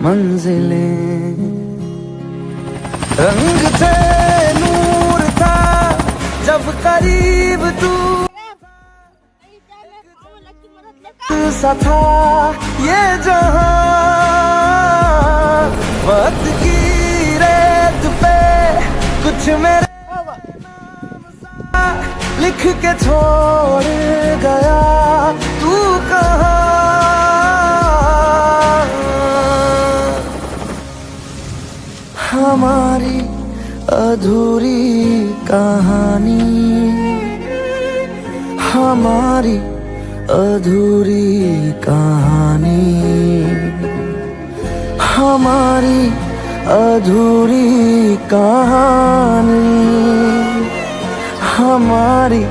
मंजिलें। रंग थे, नूर था, जब करीब तू सा था ये जहां। वक्त की रेत पे कुछ मेरे लिख के छोड़ गया, तू कहाँ। हमारी अधूरी कहानी, हमारी अधूरी कहानी, हमारी अधूरी कहानी, हमारी